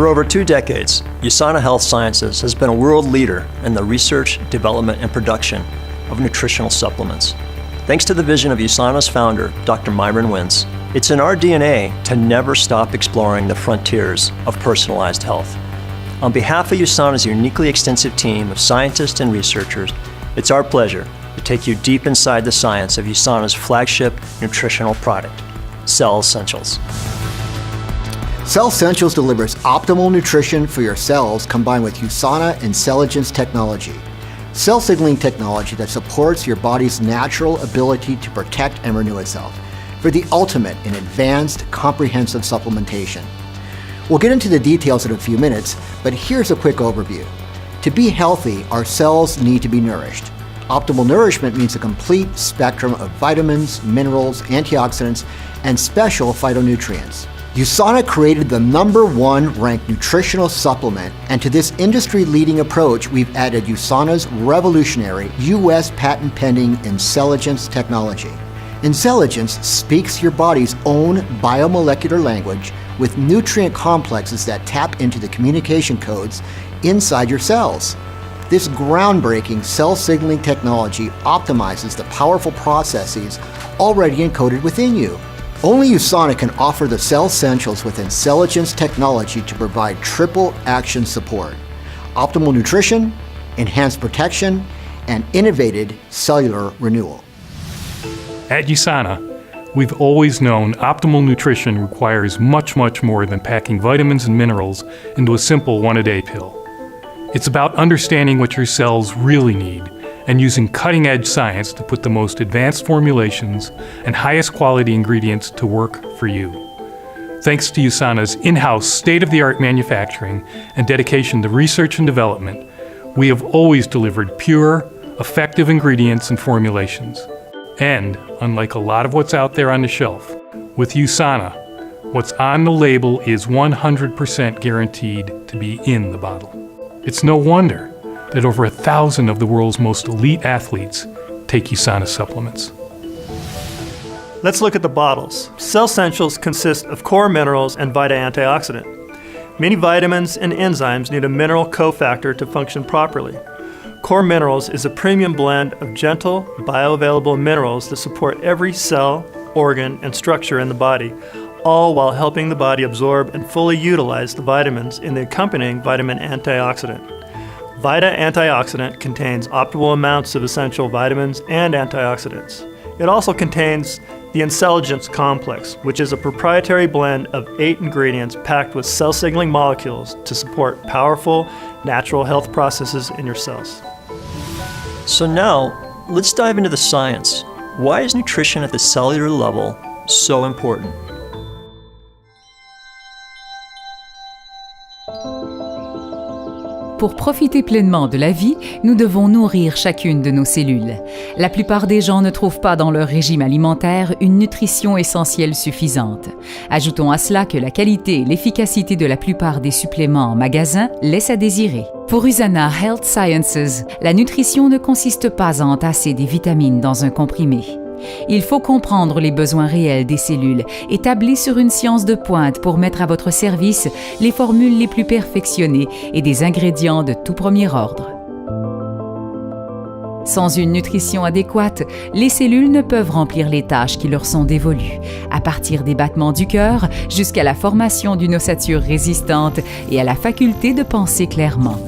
For over 2 decades, USANA Health Sciences has been a world leader in the research, development, and production of nutritional supplements. Thanks to the vision of USANA's founder, Dr. Myron Wentz, it's in our DNA to never stop exploring the frontiers of personalized health. On behalf of USANA's uniquely extensive team of scientists and researchers, it's our pleasure to take you deep inside the science of USANA's flagship nutritional product, Cell Essentials. Cell Essentials delivers optimal nutrition for your cells combined with USANA Intelligence technology, cell signaling technology that supports your body's natural ability to protect and renew itself, for the ultimate in advanced, comprehensive supplementation. We'll get into the details in a few minutes, but here's a quick overview. To be healthy, our cells need to be nourished. Optimal nourishment means a complete spectrum of vitamins, minerals, antioxidants, and special phytonutrients. USANA created the #1 ranked nutritional supplement, and to this industry-leading approach, we've added USANA's revolutionary U.S. patent-pending Intelligence technology. Intelligence speaks your body's own biomolecular language with nutrient complexes that tap into the communication codes inside your cells. This groundbreaking cell signaling technology optimizes the powerful processes already encoded within you. Only USANA can offer the Cell Essentials with Intelligence technology to provide triple action support: optimal nutrition, enhanced protection, and innovative cellular renewal. At USANA, we've always known optimal nutrition requires much more than packing vitamins and minerals into a simple one-a-day pill. It's about understanding what your cells really need and using cutting-edge science to put the most advanced formulations and highest quality ingredients to work for you. Thanks to USANA's in-house state-of-the-art manufacturing and dedication to research and development, we have always delivered pure, effective ingredients and formulations. And, unlike a lot of what's out there on the shelf, with USANA, what's on the label is 100% guaranteed to be in the bottle. It's no wonder that over 1,000 of the world's most elite athletes take USANA supplements. Let's look at the bottles. Cell Essentials consist of core minerals and Vita antioxidant. Many vitamins and enzymes need a mineral cofactor to function properly. Core Minerals is a premium blend of gentle, bioavailable minerals that support every cell, organ, and structure in the body, all while helping the body absorb and fully utilize the vitamins in the accompanying vitamin antioxidant. Vita antioxidant contains optimal amounts of essential vitamins and antioxidants. It also contains the Intelligence complex, which is a proprietary blend of 8 ingredients packed with cell signaling molecules to support powerful, natural health processes in your cells. So now, let's dive into the science. Why is nutrition at the cellular level so important? Pour profiter pleinement de la vie, nous devons nourrir chacune de nos cellules. La plupart des gens ne trouvent pas dans leur régime alimentaire une nutrition essentielle suffisante. Ajoutons à cela que la qualité et l'efficacité de la plupart des suppléments en magasin laissent à désirer. Pour USANA Health Sciences, la nutrition ne consiste pas à entasser des vitamines dans un comprimé. Il faut comprendre les besoins réels des cellules, établis sur une science de pointe pour mettre à votre service les formules les plus perfectionnées et des ingrédients de tout premier ordre. Sans une nutrition adéquate, les cellules ne peuvent remplir les tâches qui leur sont dévolues, à partir des battements du cœur jusqu'à la formation d'une ossature résistante et à la faculté de penser clairement.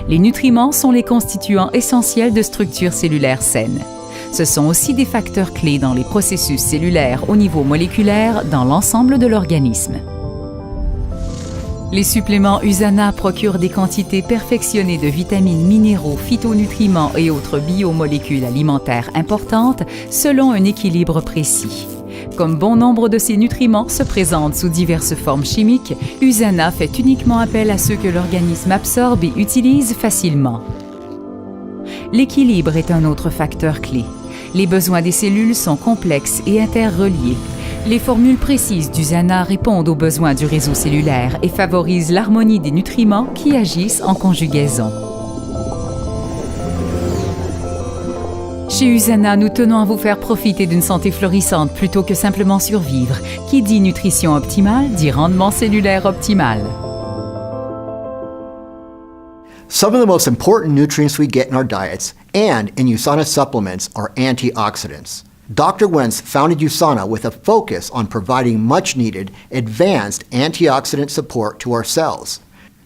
Les nutriments sont les constituants essentiels de structures cellulaires saines. Ce sont aussi des facteurs clés dans les processus cellulaires au niveau moléculaire dans l'ensemble de l'organisme. Les suppléments USANA procurent des quantités perfectionnées de vitamines, minéraux, phytonutriments et autres biomolécules alimentaires importantes selon un équilibre précis. Comme bon nombre de ces nutriments se présentent sous diverses formes chimiques, USANA fait uniquement appel à ceux que l'organisme absorbe et utilise facilement. L'équilibre est un autre facteur clé. Les besoins des cellules sont complexes et interreliés. Les formules précises d'USANA répondent aux besoins du réseau cellulaire et favorisent l'harmonie des nutriments qui agissent en conjugaison. Chez USANA, nous tenons à vous faire profiter d'une santé florissante plutôt que simplement survivre. Qui dit nutrition optimale, dit rendement cellulaire optimal. Some of the most important nutrients we get in our diets and in USANA supplements are antioxidants. Dr. Wentz founded USANA with a focus on providing much-needed, advanced antioxidant support to our cells.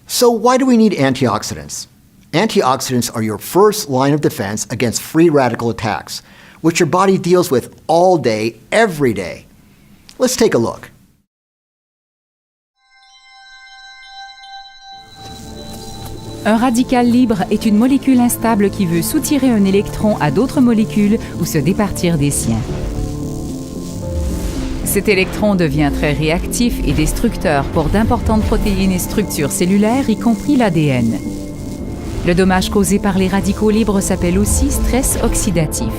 So why do we need antioxidants? Antioxidants are your first line of defense against free radical attacks, which your body deals with all day, every day. Let's take a look. Un radical libre est une molécule instable qui veut soutirer un électron à d'autres molécules ou se départir des siens. Cet électron devient très réactif et destructeur pour d'importantes protéines et structures cellulaires, y compris l'ADN. Le dommage causé par les radicaux libres s'appelle aussi stress oxydatif.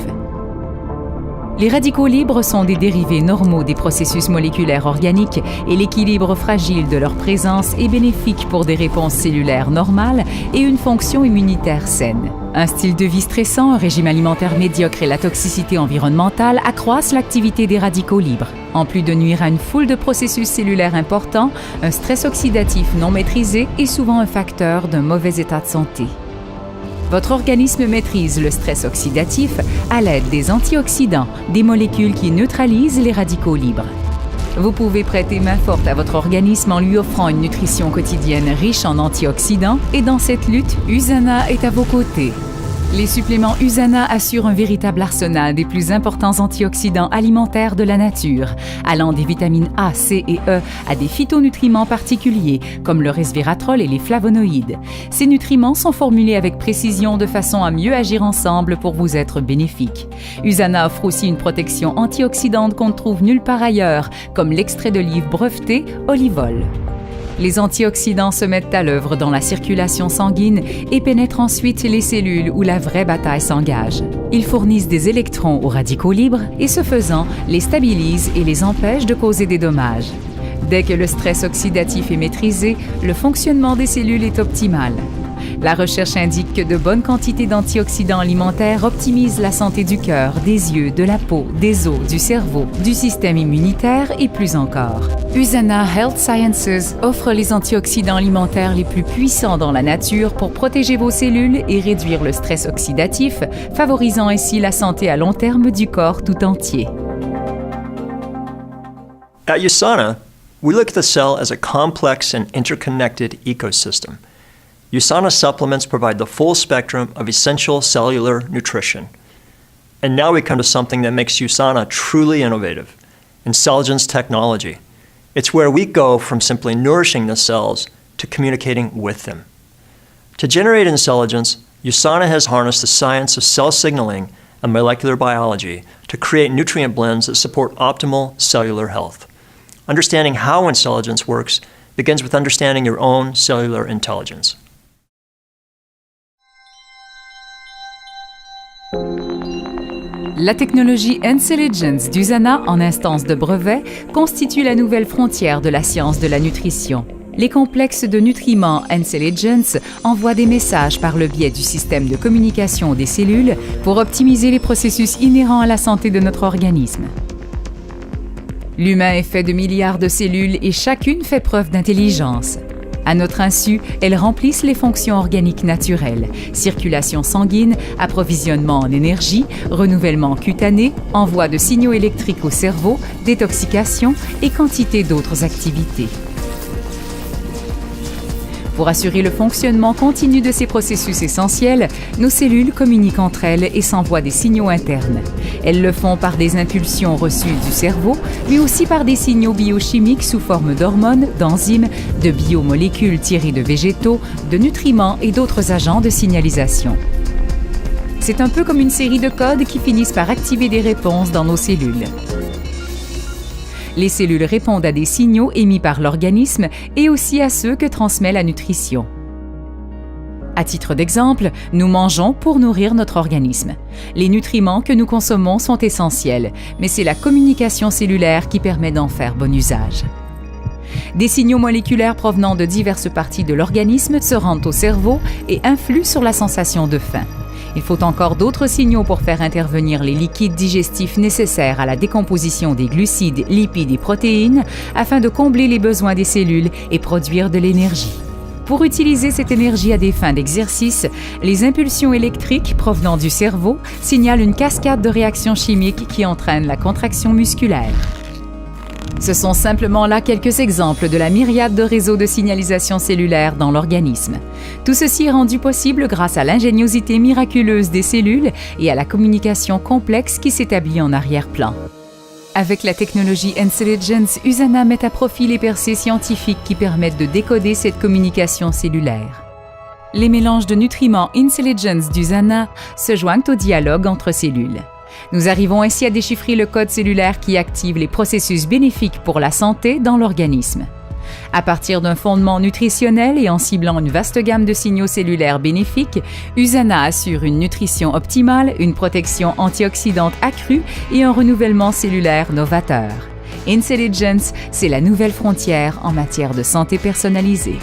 Les radicaux libres sont des dérivés normaux des processus moléculaires organiques et l'équilibre fragile de leur présence est bénéfique pour des réponses cellulaires normales et une fonction immunitaire saine. Un style de vie stressant, un régime alimentaire médiocre et la toxicité environnementale accroissent l'activité des radicaux libres. En plus de nuire à une foule de processus cellulaires importants, un stress oxydatif non maîtrisé est souvent un facteur d'un mauvais état de santé. Votre organisme maîtrise le stress oxydatif à l'aide des antioxydants, des molécules qui neutralisent les radicaux libres. Vous pouvez prêter main forte à votre organisme en lui offrant une nutrition quotidienne riche en antioxydants et dans cette lutte, USANA est à vos côtés. Les suppléments USANA assurent un véritable arsenal des plus importants antioxydants alimentaires de la nature, allant des vitamines A, C et E à des phytonutriments particuliers, comme le resveratrol et les flavonoïdes. Ces nutriments sont formulés avec précision de façon à mieux agir ensemble pour vous être bénéfiques. USANA offre aussi une protection antioxydante qu'on ne trouve nulle part ailleurs, comme l'extrait d'olive breveté Olivol. Les antioxydants se mettent à l'œuvre dans la circulation sanguine et pénètrent ensuite les cellules où la vraie bataille s'engage. Ils fournissent des électrons aux radicaux libres et, ce faisant, les stabilisent et les empêchent de causer des dommages. Dès que le stress oxydatif est maîtrisé, le fonctionnement des cellules est optimal. La recherche indique que de bonnes quantités d'antioxydants alimentaires optimisent la santé du cœur, des yeux, de la peau, des os, du cerveau, du système immunitaire et plus encore. USANA Health Sciences offre les antioxydants alimentaires les plus puissants dans la nature pour protéger vos cellules et réduire le stress oxydatif, favorisant ainsi la santé à long terme du corps tout entier. At USANA, we look at the cell as a complex and interconnected ecosystem. USANA supplements provide the full spectrum of essential cellular nutrition. And now we come to something that makes USANA truly innovative, Intelligence technology. It's where we go from simply nourishing the cells to communicating with them. To generate intelligence, USANA has harnessed the science of cell signaling and molecular biology to create nutrient blends that support optimal cellular health. Understanding how intelligence works begins with understanding your own cellular intelligence. La technologie Intelligence d'USANA en instance de brevet constitue la nouvelle frontière de la science de la nutrition. Les complexes de nutriments Intelligence envoient des messages par le biais du système de communication des cellules pour optimiser les processus inhérents à la santé de notre organisme. L'humain est fait de milliards de cellules et chacune fait preuve d'intelligence. À notre insu, elles remplissent les fonctions organiques naturelles, circulation sanguine, approvisionnement en énergie, renouvellement cutané, envoi de signaux électriques au cerveau, détoxication et quantité d'autres activités. Pour assurer le fonctionnement continu de ces processus essentiels, nos cellules communiquent entre elles et s'envoient des signaux internes. Elles le font par des impulsions reçues du cerveau, mais aussi par des signaux biochimiques sous forme d'hormones, d'enzymes, de biomolécules tirées de végétaux, de nutriments et d'autres agents de signalisation. C'est un peu comme une série de codes qui finissent par activer des réponses dans nos cellules. Les cellules répondent à des signaux émis par l'organisme et aussi à ceux que transmet la nutrition. À titre d'exemple, nous mangeons pour nourrir notre organisme. Les nutriments que nous consommons sont essentiels, mais c'est la communication cellulaire qui permet d'en faire bon usage. Des signaux moléculaires provenant de diverses parties de l'organisme se rendent au cerveau et influent sur la sensation de faim. Il faut encore d'autres signaux pour faire intervenir les liquides digestifs nécessaires à la décomposition des glucides, lipides et protéines afin de combler les besoins des cellules et produire de l'énergie. Pour utiliser cette énergie à des fins d'exercice, les impulsions électriques provenant du cerveau signalent une cascade de réactions chimiques qui entraînent la contraction musculaire. Ce sont simplement là quelques exemples de la myriade de réseaux de signalisation cellulaire dans l'organisme. Tout ceci est rendu possible grâce à l'ingéniosité miraculeuse des cellules et à la communication complexe qui s'établit en arrière-plan. Avec la technologie Intelligence, USANA met à profit les percées scientifiques qui permettent de décoder cette communication cellulaire. Les mélanges de nutriments Intelligence d'USANA se joignent au dialogue entre cellules. Nous arrivons ainsi à déchiffrer le code cellulaire qui active les processus bénéfiques pour la santé dans l'organisme. À partir d'un fondement nutritionnel et en ciblant une vaste gamme de signaux cellulaires bénéfiques, USANA assure une nutrition optimale, une protection antioxydante accrue et un renouvellement cellulaire novateur. Intelligence, c'est la nouvelle frontière en matière de santé personnalisée.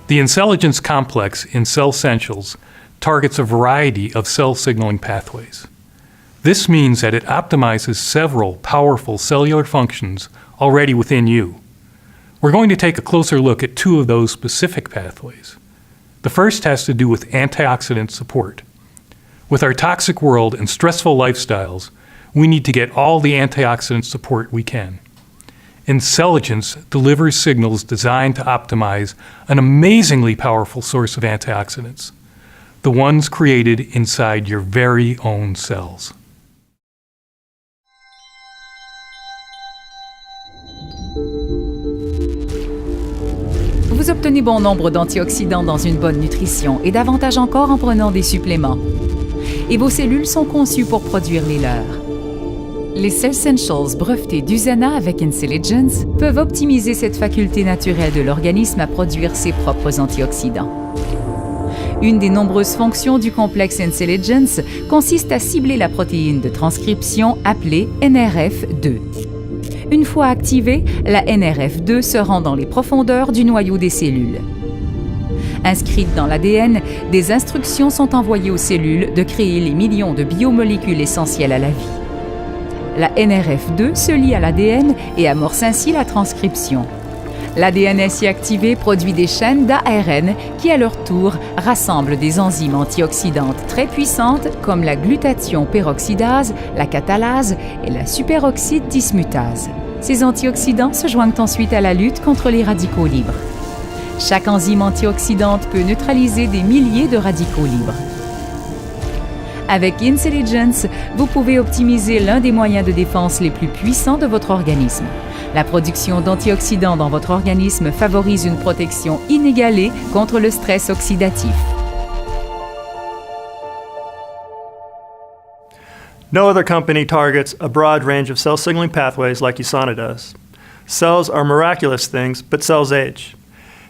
The Intelligence Complex in Cell Essentials targets a variety of cell signaling pathways. This means that it optimizes several powerful cellular functions already within you. We're going to take a closer look at two of those specific pathways. The first has to do with antioxidant support. With our toxic world and stressful lifestyles, we need to get all the antioxidant support we can. Intelligence delivers signals designed to optimize an amazingly powerful source of antioxidants, the ones created inside your very own cells. Vous obtenez bon nombre d'antioxydants dans une bonne nutrition et davantage encore en prenant des suppléments. Et vos cellules sont conçues pour produire les leurs. Les Cell Essentials brevetés d'USANA avec Intelligence peuvent optimiser cette faculté naturelle de l'organisme à produire ses propres antioxydants. Une des nombreuses fonctions du complexe Intelligence consiste à cibler la protéine de transcription appelée NRF2. Une fois activée, la NRF2 se rend dans les profondeurs du noyau des cellules. Inscrites dans l'ADN, des instructions sont envoyées aux cellules de créer les millions de biomolécules essentielles à la vie. La NRF2 se lie à l'ADN et amorce ainsi la transcription. L'ADN ainsi activé produit des chaînes d'ARN qui, à leur tour, rassemblent des enzymes antioxydantes très puissantes comme la glutathion peroxydase, la catalase et la superoxyde dismutase. Ces antioxydants se joignent ensuite à la lutte contre les radicaux libres. Chaque enzyme antioxydante peut neutraliser des milliers de radicaux libres. Avec Intelligence, vous pouvez optimiser l'un des moyens de défense les plus puissants de votre organisme. La production d'antioxydants dans votre organisme favorise une protection inégalée contre le stress oxydatif. No other company targets a broad range of cell signaling pathways like USANA does. Cells are miraculous things, but cells age.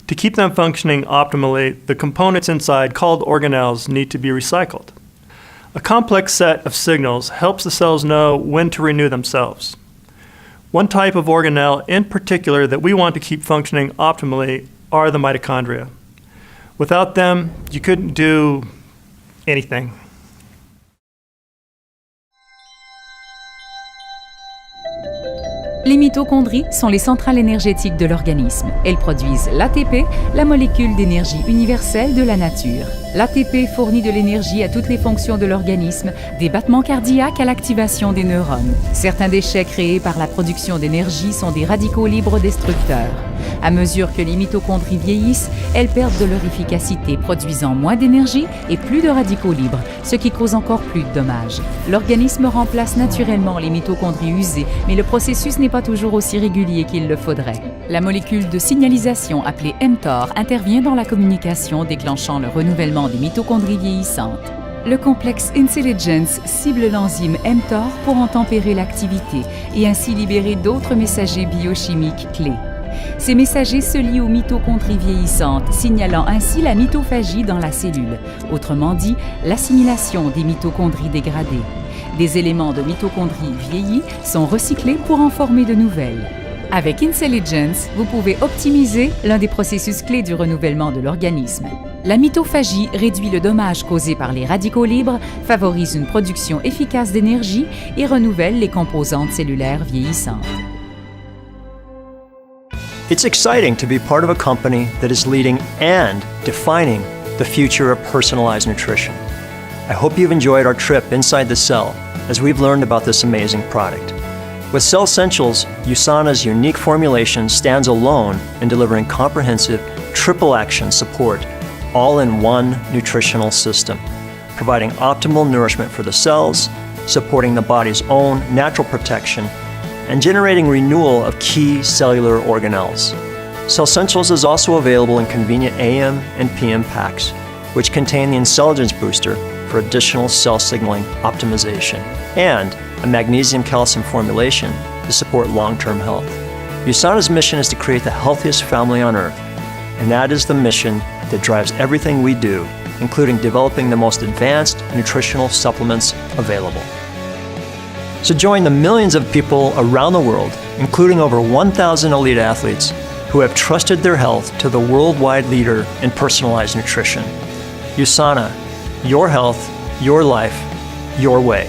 To keep them functioning optimally, the components inside, called organelles, need to be recycled. A complex set of signals helps the cells know when to renew themselves. One type of organelle in particular that we want to keep functioning optimally are the mitochondria. Without them, you couldn't do anything. Les mitochondries sont les centrales énergétiques de l'organisme. Elles produisent l'ATP, la molécule d'énergie universelle de la nature. L'ATP fournit de l'énergie à toutes les fonctions de l'organisme, des battements cardiaques à l'activation des neurones. Certains déchets créés par la production d'énergie sont des radicaux libres destructeurs. À mesure que les mitochondries vieillissent, elles perdent de leur efficacité, produisant moins d'énergie et plus de radicaux libres, ce qui cause encore plus de dommages. L'organisme remplace naturellement les mitochondries usées, mais le processus n'est pas toujours aussi régulier qu'il le faudrait. La molécule de signalisation appelée mTOR intervient dans la communication, déclenchant le renouvellement des mitochondries vieillissantes. Le complexe Intelligence cible l'enzyme mTOR pour en tempérer l'activité et ainsi libérer d'autres messagers biochimiques clés. Ces messagers se lient aux mitochondries vieillissantes, signalant ainsi la mitophagie dans la cellule, autrement dit, l'assimilation des mitochondries dégradées. Des éléments de mitochondries vieillies sont recyclés pour en former de nouvelles. Avec Intelligence, vous pouvez optimiser l'un des processus clés du renouvellement de l'organisme. La mitophagie réduit le dommage causé par les radicaux libres, favorise une production efficace d'énergie et renouvelle les composantes cellulaires vieillissantes. It's exciting to be part of a company that is leading and defining the future of personalized nutrition. I hope you've enjoyed our trip inside the cell as we've learned about this amazing product. With Cell Essentials, USANA's unique formulation stands alone in delivering comprehensive triple action support all in one nutritional system, providing optimal nourishment for the cells, supporting the body's own natural protection, and generating renewal of key cellular organelles. Cell Essentials is also available in convenient AM and PM packs, which contain the Intelligence Booster for additional cell signaling optimization, and a magnesium-calcium formulation to support long-term health. USANA's mission is to create the healthiest family on earth, and that is the mission that drives everything we do, including developing the most advanced nutritional supplements available. So join the millions of people around the world, including over 1,000 elite athletes, who have trusted their health to the worldwide leader in personalized nutrition. USANA, your health, your life, your way.